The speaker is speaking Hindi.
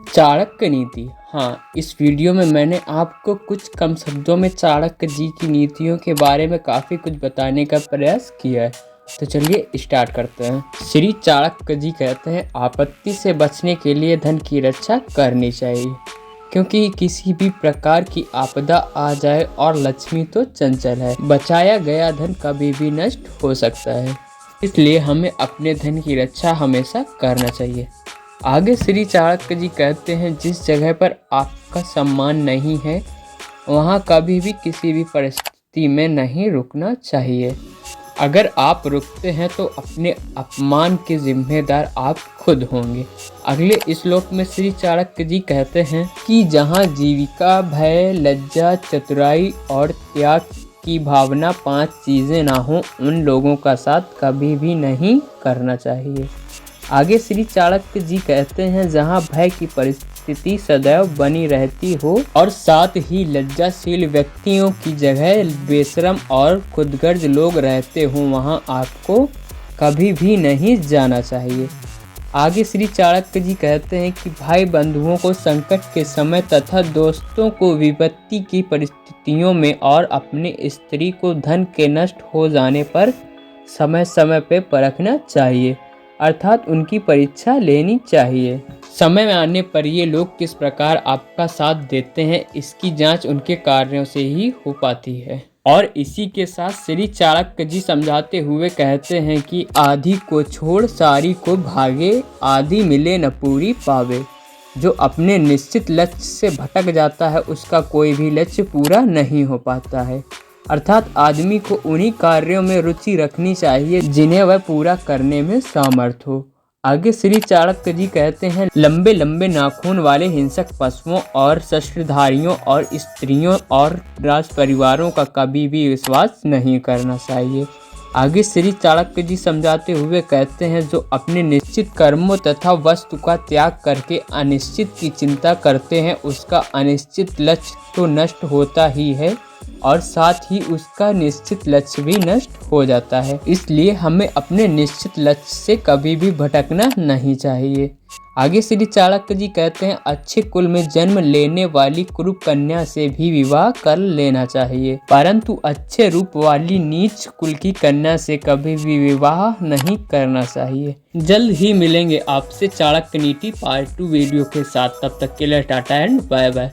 चाणक्य नीति। हाँ, इस वीडियो में मैंने आपको कुछ कम शब्दों में चाणक्य जी की नीतियों के बारे में काफ़ी कुछ बताने का प्रयास किया है। तो चलिए स्टार्ट करते हैं। श्री चाणक्य जी कहते हैं, आपत्ति से बचने के लिए धन की रक्षा करनी चाहिए, क्योंकि किसी भी प्रकार की आपदा आ जाए और लक्ष्मी तो चंचल है, बचाया गया धन कभी भी नष्ट हो सकता है। इसलिए हमें अपने धन की रक्षा हमेशा करना चाहिए। आगे श्री चाणक्य जी कहते हैं, जिस जगह पर आपका सम्मान नहीं है वहाँ कभी भी किसी भी परिस्थिति में नहीं रुकना चाहिए। अगर आप रुकते हैं तो अपने अपमान के जिम्मेदार आप खुद होंगे। अगले श्लोक में श्री चाणक्य जी कहते हैं कि जहाँ जीविका, भय, लज्जा, चतुराई और त्याग की भावना 5 चीज़ें ना हो, उन लोगों का साथ कभी भी नहीं करना चाहिए। आगे श्री चाणक्य जी कहते हैं, जहाँ भय की परिस्थिति सदैव बनी रहती हो और साथ ही लज्जाशील व्यक्तियों की जगह बेशरम और खुदगर्ज लोग रहते हो, वहाँ आपको कभी भी नहीं जाना चाहिए। आगे श्री चाणक्य जी कहते हैं कि भाई बंधुओं को संकट के समय तथा दोस्तों को विपत्ति की परिस्थितियों में और अपनी स्त्री को धन के नष्ट हो जाने पर समय समय पर परखना चाहिए, अर्थात उनकी परीक्षा लेनी चाहिए। समय में आने पर ये लोग किस प्रकार आपका साथ देते हैं, इसकी जांच उनके कार्यों से ही हो पाती है। और इसी के साथ श्री चाणक्य जी समझाते हुए कहते हैं कि आधी को छोड़ सारी को भागे, आधी मिले न पूरी पावे। जो अपने निश्चित लक्ष्य से भटक जाता है उसका कोई भी लक्ष्य पूरा नहीं हो पाता है। अर्थात आदमी को उन्हीं कार्यों में रुचि रखनी चाहिए जिन्हें वह पूरा करने में समर्थ हो। आगे श्री चाणक्य जी कहते हैं, लंबे लंबे नाखून वाले हिंसक पशुओं और शस्त्रधारियों और स्त्रियों और राज परिवारों का कभी भी विश्वास नहीं करना चाहिए। आगे श्री चाणक्य जी समझाते हुए कहते हैं, जो अपने निश्चित कर्मों तथा वस्तु का त्याग करके अनिश्चित की चिंता करते हैं, उसका अनिश्चित लक्ष्य तो नष्ट होता ही है और साथ ही उसका निश्चित लक्ष्य भी नष्ट हो जाता है। इसलिए हमें अपने निश्चित लक्ष्य से कभी भी भटकना नहीं चाहिए। आगे श्री चाणक्य जी कहते हैं, अच्छे कुल में जन्म लेने वाली कुरूप कन्या से भी विवाह कर लेना चाहिए, परंतु अच्छे रूप वाली नीच कुल की कन्या से कभी भी विवाह नहीं करना चाहिए। जल्द ही मिलेंगे आपसे चाणक्य नीति पार्ट 2 वीडियो के साथ। तब तक के लिए टाटा एंड बाय बाय।